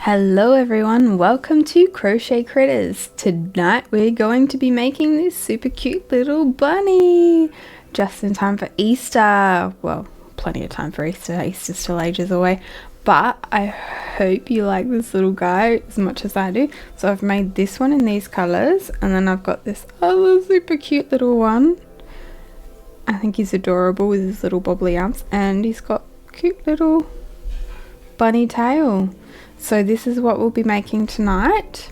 Hello everyone, welcome to Crochet Critters. Tonight we're going to be making this super cute little bunny just in time for Easter. Well, plenty of time for Easter. Easter's still ages away, but I hope you like this little guy as much as I do. So I've made this one in these colors, and then I've got this other super cute little one. I think he's adorable with his little bobbly arms, and he's got cute little bunny tail. So this is what we'll be making tonight.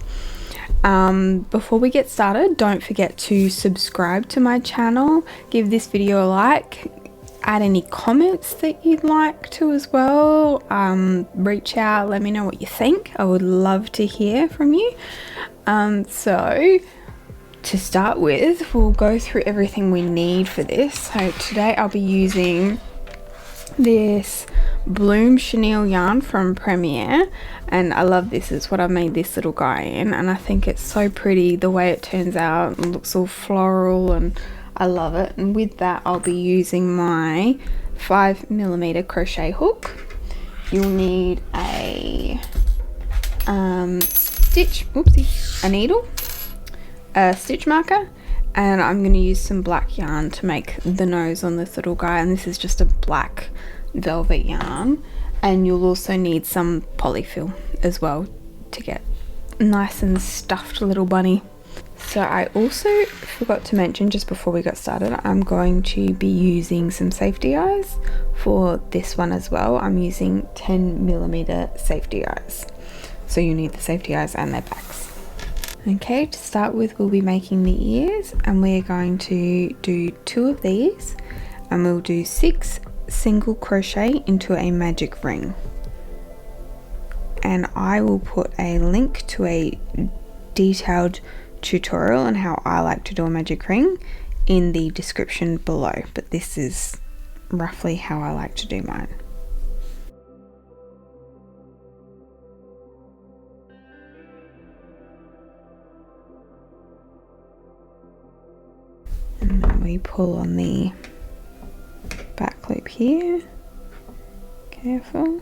Before we get started, don't forget to subscribe to my channel, give this video a like, add any comments that you'd like to as well. Reach out, let me know what you think. I would love to hear from you. So to start with, we'll go through everything we need for this. So today I'll be using this Bloom chenille yarn from Premier, and I love this. It's what I made this little guy in, and I think it's so pretty the way it turns out. It looks all floral and I love it. And with that I'll be using my 5mm crochet hook. You'll need a a needle, a stitch marker, and I'm going to use some black yarn to make the nose on this little guy, and this is just a black velvet yarn. And you'll also need some polyfill as well to get nice and stuffed little bunny. So I also forgot to mention just before we got started, I'm going to be using some safety eyes for this one as well. I'm using 10mm safety eyes, so you need the safety eyes and their backs. Okay, to start with we'll be making the ears, and we're going to do 2 of these, and we'll do 6 single crochet into a magic ring. And I will put a link to a detailed tutorial on how I like to do a magic ring in the description below, but this is roughly how I like to do mine. And then we pull on the back loop here, careful.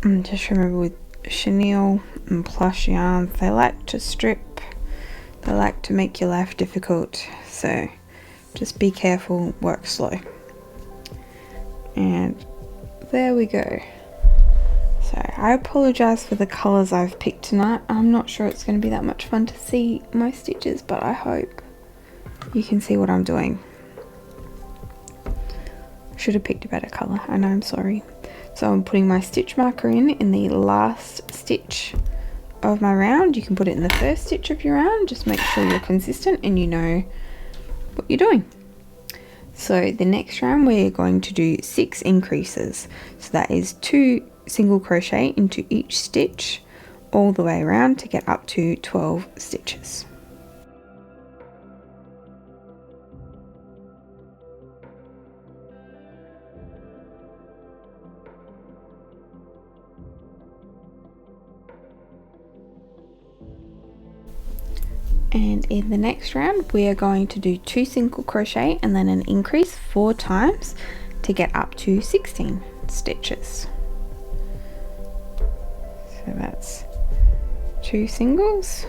And just remember, with chenille and plush yarns, they like to strip, they like to make your life difficult, so just be careful, work slow. And there we go. So I apologize for the colors I've picked tonight. I'm not sure it's going to be that much fun to see my stitches, but I hope you can see what I'm doing. Should have picked a better color, I know, I'm sorry. So I'm putting my stitch marker in the last stitch of my round. You can put it in the first stitch of your round. Just make sure you're consistent and you know what you're doing. So the next round we're going to do 6 increases. So that is 2 single crochet into each stitch all the way around to get up to 12 stitches. And in the next round we are going to do 2 single crochet and then an increase 4 times to get up to 16 stitches. So that's 2 singles,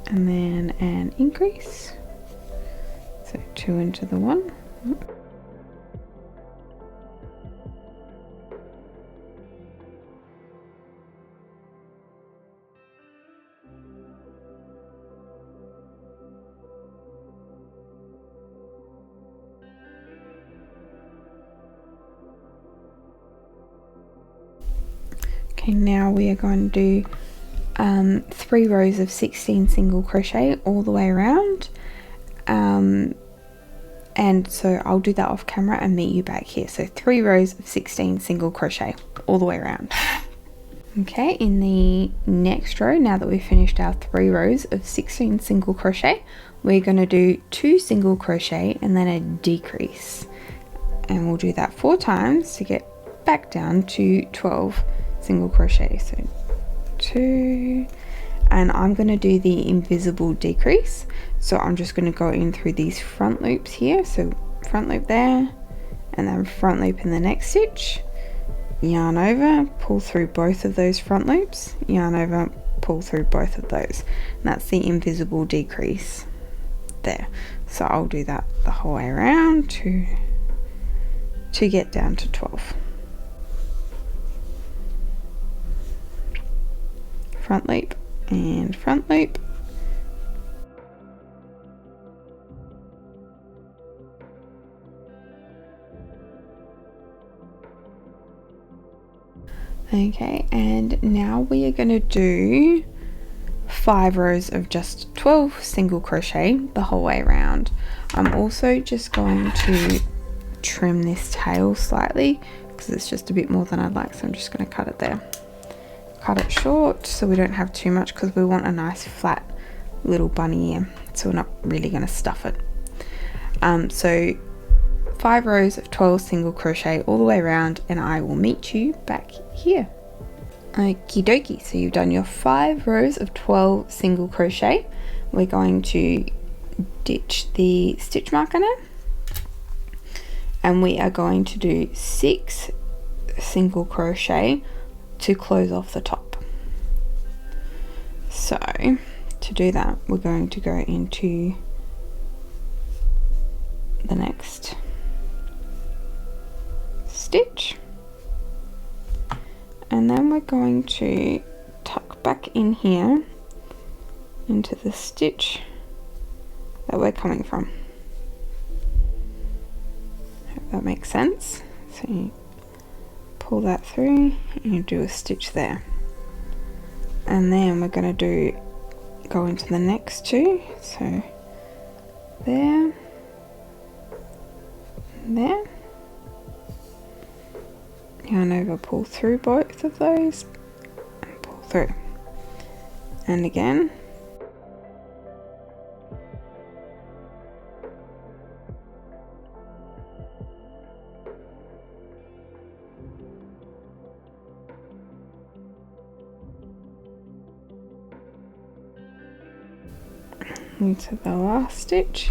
and then an increase, so 2 into the 1. Okay, now we are going to do 3 rows of 16 single crochet all the way around, and so I'll do that off camera and meet you back here. So 3 rows of 16 single crochet all the way around. Okay, in the next row, now that we've finished our 3 rows of 16 single crochet, we're going to do 2 single crochet and then a decrease, and we'll do that 4 times to get back down to 12 single crochet. So 2, and I'm going to do the invisible decrease. So I'm just going to go in through these front loops here, so front loop there, and then front loop in the next stitch, yarn over, pull through both of those front loops, yarn over, pull through both of those, and that's the invisible decrease there. So I'll do that the whole way around to get down to 12. Front loop and front loop. Okay, and now we are going to do 5 rows of just 12 single crochet the whole way around. I'm also just going to trim this tail slightly because it's just a bit more than I'd like, so I'm just going to cut it there. Cut it short so we don't have too much, because we want a nice flat little bunny ear, so we're not really going to stuff it. So 5 rows of 12 single crochet all the way around, and I will meet you back here. Okie dokie, so you've done your 5 rows of 12 single crochet. We're going to ditch the stitch marker now, and we are going to do 6 single crochet to close off the top. So to do that, we're going to go into the next stitch, and then we're going to tuck back in here into the stitch that we're coming from. Hope that makes sense. So you pull that through and you do a stitch there, and then we're going to go into the next 2, so there, there, yarn over, pull through both of those and pull through, and again, into the last stitch,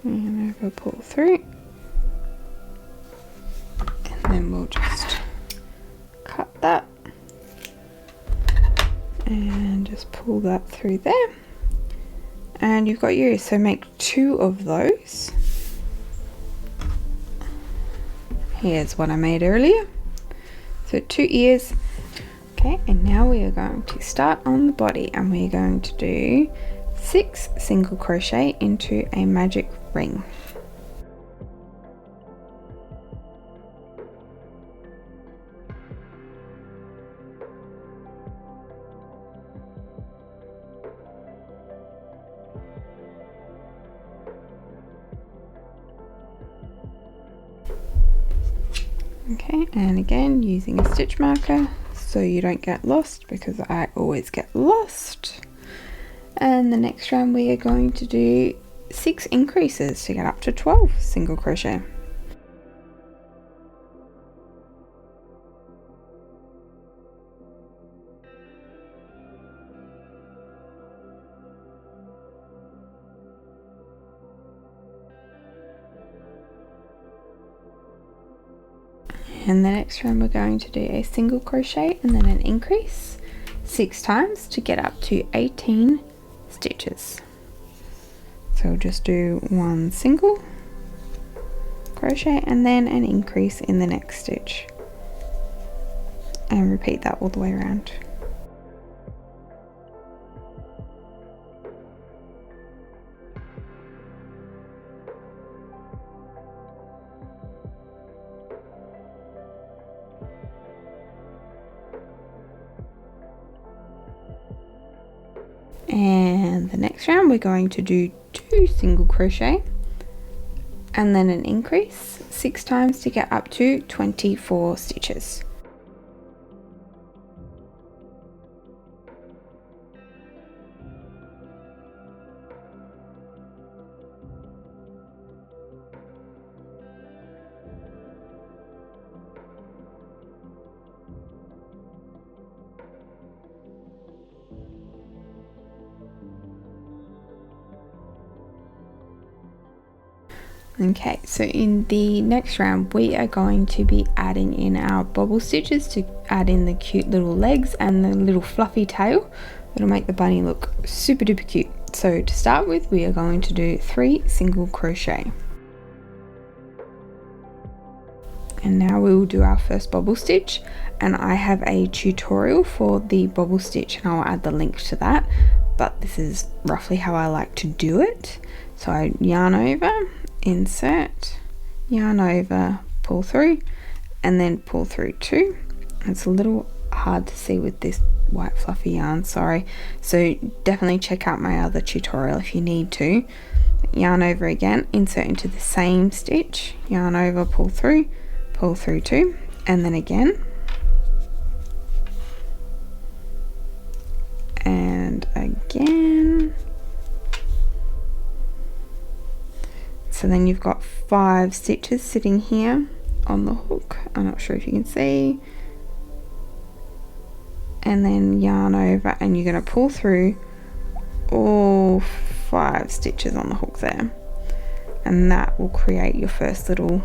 and over, pull through, and then we'll just cut that and just pull that through there, and you've got yours. So make 2 of those. Here's what I made earlier, so 2 ears. Okay, and now we are going to start on the body, and we're going to do 6 single crochet into a magic ring. Okay, and again using a stitch marker so you don't get lost, because I always get lost. And the next round we are going to do 6 increases to get up to 12 single crochet. And the next round we're going to do a single crochet and then an increase 6 times to get up to 18 stitches. So we'll just do 1 single crochet and then an increase in the next stitch, and repeat that all the way around. And the next round we're going to do 2 single crochet and then an increase 6 times to get up to 24 stitches. Okay, so in the next round we are going to be adding in our bobble stitches to add in the cute little legs and the little fluffy tail. It'll make the bunny look super duper cute. So to start with, we are going to do 3 single crochet. And now we will do our first bobble stitch, and I have a tutorial for the bobble stitch and I'll add the link to that, but this is roughly how I like to do it. So I yarn over, insert, yarn over, pull through, and then pull through 2. It's a little hard to see with this white fluffy yarn, sorry, so definitely check out my other tutorial if you need to. Yarn over again, insert into the same stitch, yarn over, pull through 2, and then again, and again. So then you've got 5 stitches sitting here on the hook. I'm not sure if you can see. And then yarn over, and you're going to pull through all 5 stitches on the hook there, and that will create your first little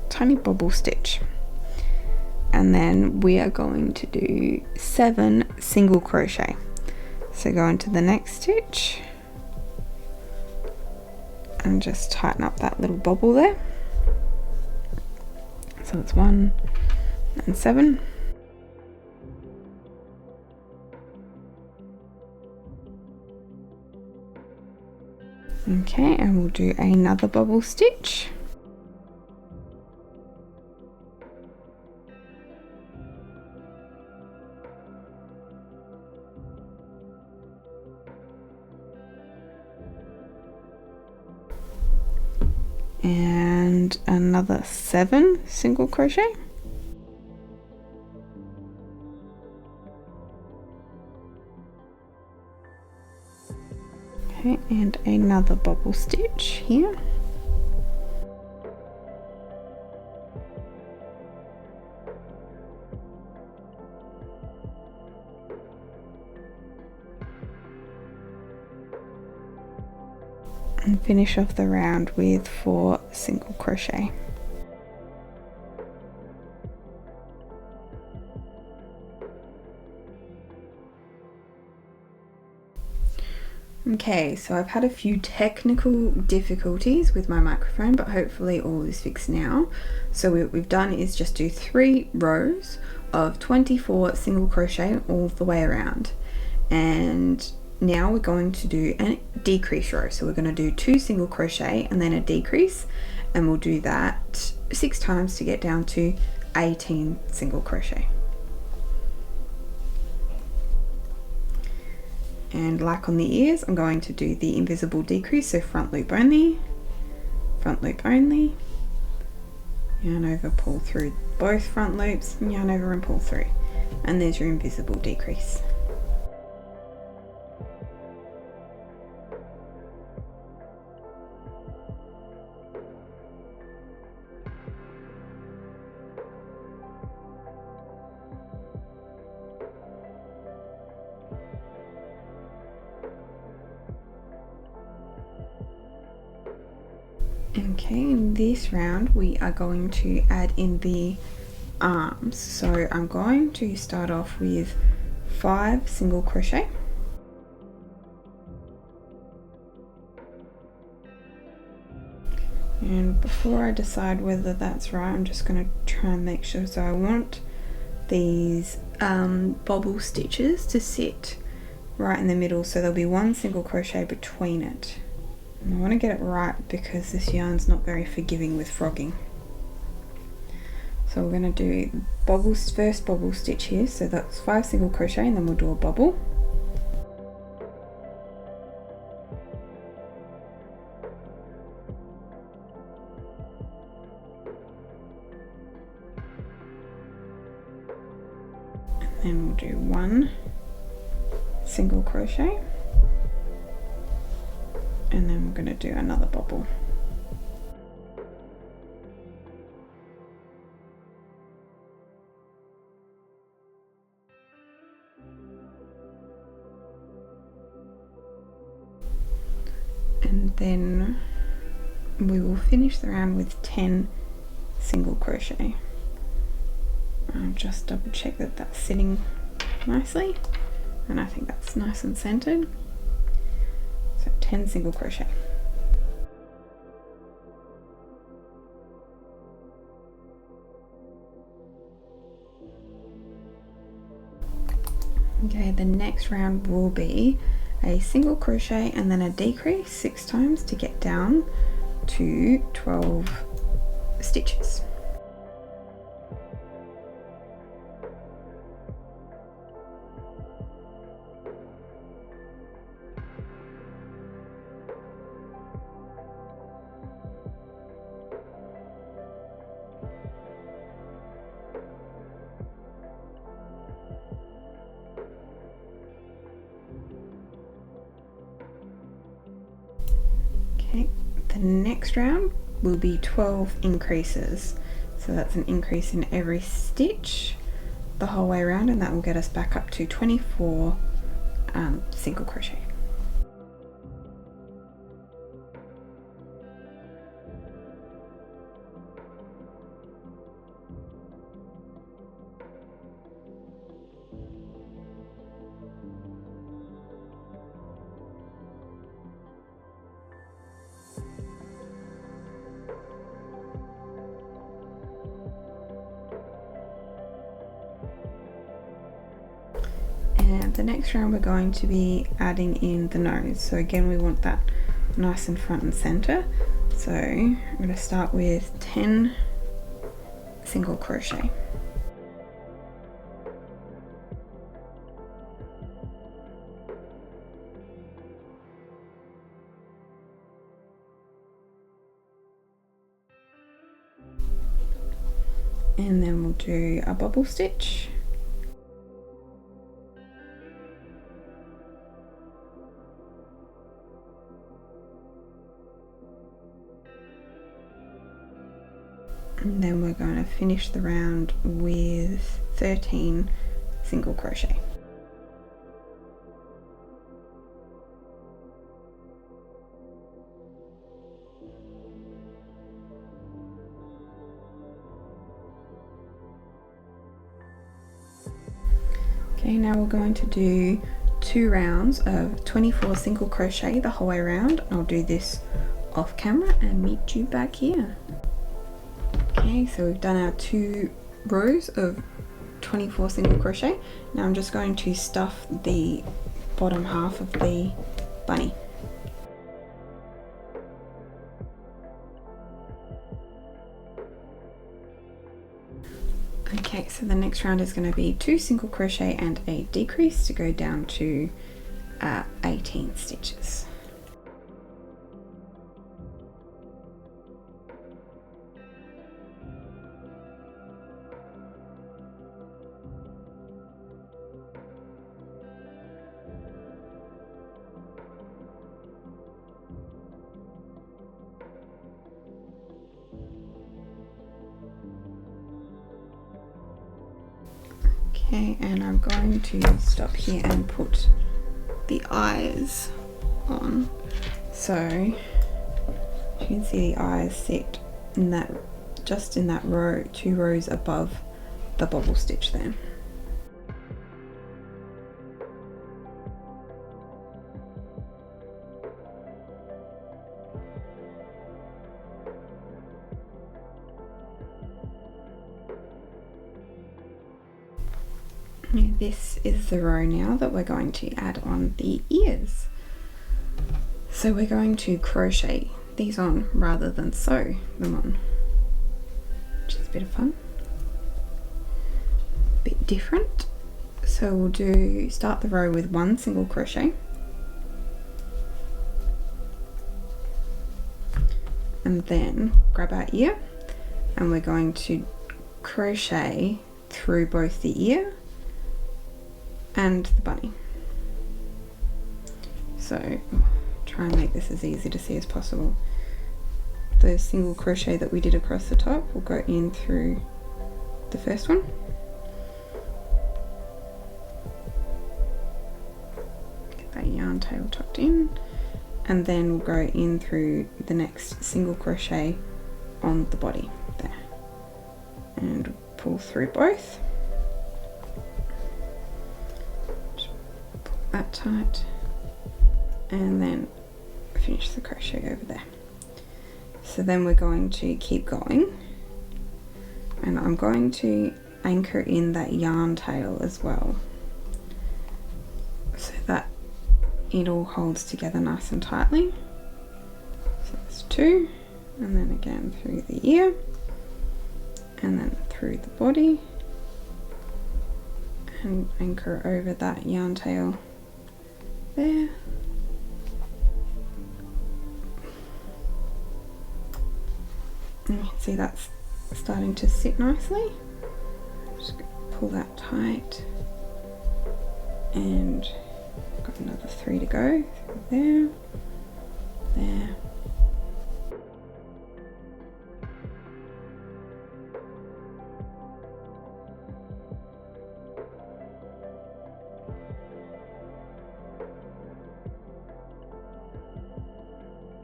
tiny bobble stitch. And then we are going to do 7 single crochet. So go into the next stitch and just tighten up that little bobble there. So it's 1 and 7. Okay, and we'll do another bobble stitch. And another 7 single crochet. Okay, and another bobble stitch here. And finish off the round with 4 single crochet. Okay, so I've had a few technical difficulties with my microphone, but hopefully all is fixed now. So what we've done is just do 3 rows of 24 single crochet all the way around, and now we're going to do a decrease row. So we're going to do 2 single crochet and then a decrease, and we'll do that 6 times to get down to 18 single crochet. And like on the ears, I'm going to do the invisible decrease, so front loop only, yarn over, pull through both front loops, yarn over and pull through, and there's your invisible decrease. Okay, in this round we are going to add in the arms. So I'm going to start off with 5 single crochet. And before I decide whether that's right, I'm just going to try and make sure. So I want these bobble stitches to sit right in the middle, so there'll be 1 single crochet between it. And I want to get it right because this yarn's not very forgiving with frogging. So we're going to do first bobble stitch here, so that's 5 single crochet, and then we'll do a bobble. And then we'll do 1 single crochet, and then we're going to do another bobble. And then we will finish the round with 10 single crochet. I'll just double check that that's sitting nicely, and I think that's nice and centered. So 10 single crochet. Okay, the next round will be a single crochet and then a decrease 6 times to get down to 12 stitches. Okay, the next round will be 12 increases. So that's an increase in every stitch the whole way around, and that will get us back up to 24 single crochet. And the next round we're going to be adding in the nose. So again, we want that nice and front and center. So I'm going to start with 10 single crochet. And then we'll do a bubble stitch. And then we're going to finish the round with 13 single crochet. Okay, now we're going to do 2 rounds of 24 single crochet the whole way around. I'll do this off camera and meet you back here. Okay, so we've done our 2 rows of 24 single crochet. Now I'm just going to stuff the bottom half of the bunny. Okay, so the next round is going to be 2 single crochet and a decrease to go down to 18 stitches. Okay, and I'm going to stop here and put the eyes on. So you can see the eyes sit in that, just in that row, 2 rows above the bobble stitch there. This is the row now that we're going to add on the ears. So we're going to crochet these on rather than sew them on, which is a bit of fun, a bit different. So we'll start the row with 1 single crochet, and then grab our ear, and we're going to crochet through both the ear and the bunny. So try and make this as easy to see as possible. The single crochet that we did across the top will go in through the first one. Get that yarn tail tucked in, and then we'll go in through the next single crochet on the body there, and pull through both. Just pull that tight, and then finish the crochet over there. So then we're going to keep going, and I'm going to anchor in that yarn tail as well, so that it all holds together nice and tightly. So that's 2, and then again through the ear, and then through the body, and anchor over that yarn tail there. And you can see that's starting to sit nicely. Just pull that tight, and got another 3 to go through there.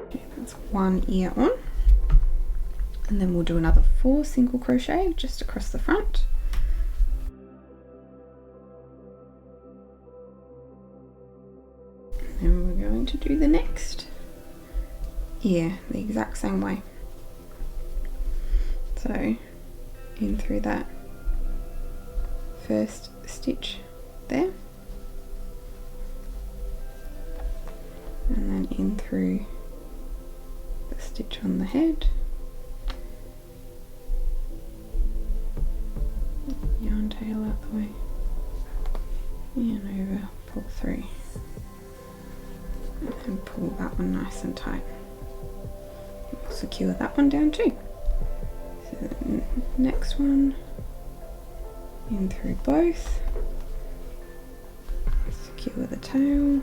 Okay, that's 1 ear on. And then we'll do another 4 single crochet just across the front. And we're going to do the next ear the exact same way. So in through that first stitch there, and then in through the stitch on the head, yarn tail out the way, and over, pull through, and pull that one nice and tight. We'll secure that one down too. So the next one, in through both, secure the tail,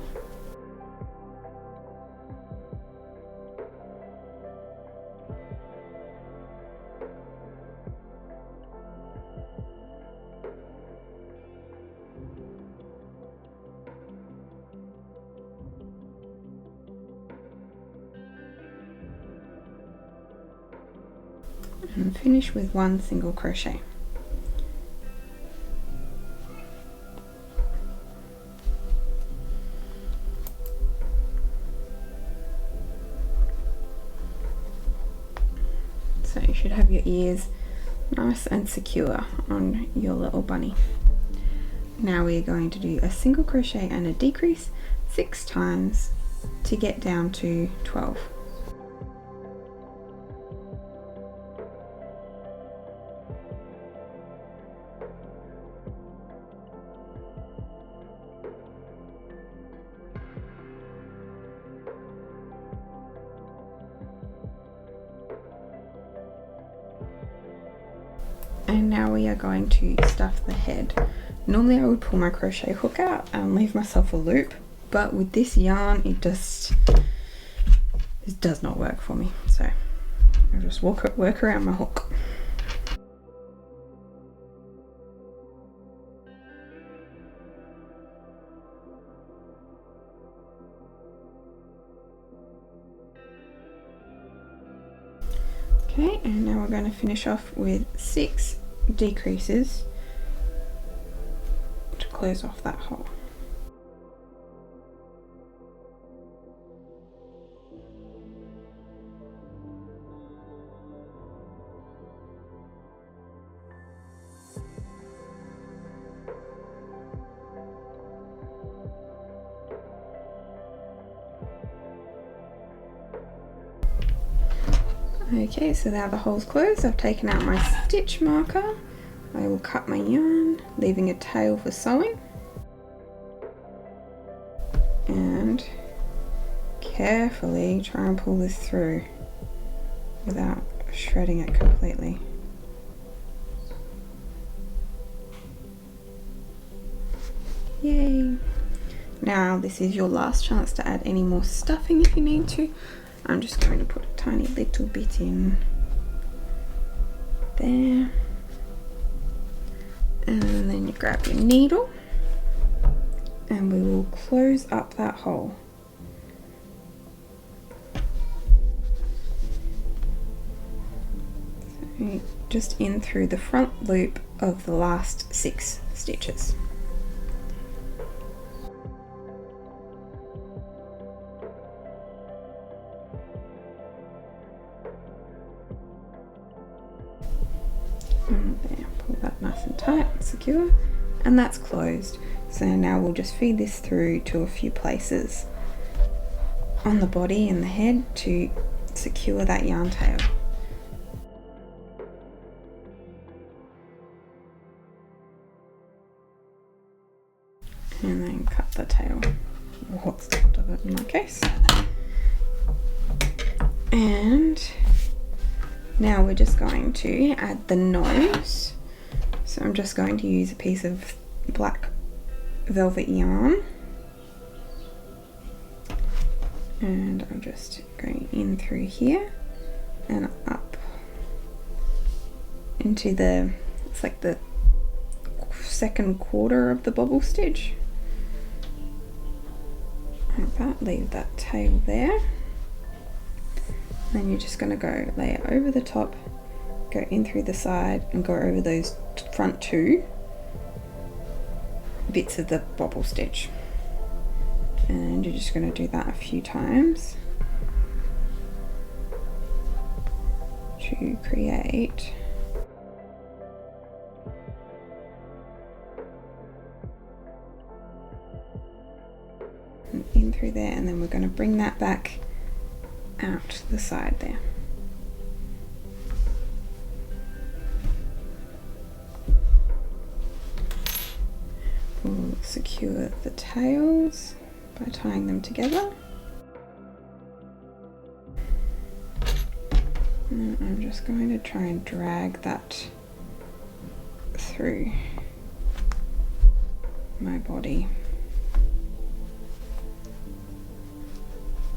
and finish with 1 single crochet. So you should have your ears nice and secure on your little bunny. Now we're going to do a single crochet and a decrease 6 times to get down to 12. And now we are going to stuff the head. Normally I would pull my crochet hook out and leave myself a loop, but with this yarn it does not work for me, so I'll just work around my hook. Okay, and now we're going to finish off with 6 decreases to close off that hole. Okay, so now the hole's closed. I've taken out my stitch marker. I will cut my yarn, leaving a tail for sewing. And carefully try and pull this through without shredding it completely. Yay! Now this is your last chance to add any more stuffing if you need to. I'm just going to put a tiny little bit in there, and then you grab your needle and we will close up that hole. just in through the front loop of the last 6 stitches. And there, pull that nice and tight and secure, and that's closed. So now we'll just feed this through to a few places on the body and the head to secure that yarn tail. And then cut the tail, or what's left of it in my case. And now we're just going to add the nose. So I'm just going to use a piece of black velvet yarn, and I'm just going in through here and up into the, it's like the second quarter of the bobble stitch. Like that, leave that tail there. Then you're just going to go layer over the top, go in through the side and go over those front 2 bits of the bobble stitch. And you're just going to do that a few times to create in through there, and then we're going to bring that back out to the side there. We'll secure the tails by tying them together. And I'm just going to try and drag that through my body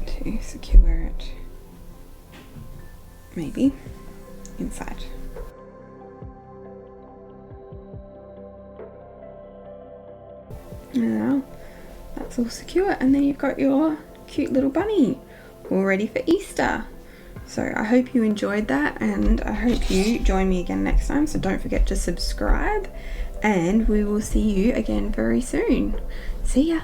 to secure it, maybe inside. Now that's all secure, and then you've got your cute little bunny all ready for Easter. So I hope you enjoyed that, and I hope you join me again next time. So don't forget to subscribe, and we will see you again very soon. See ya.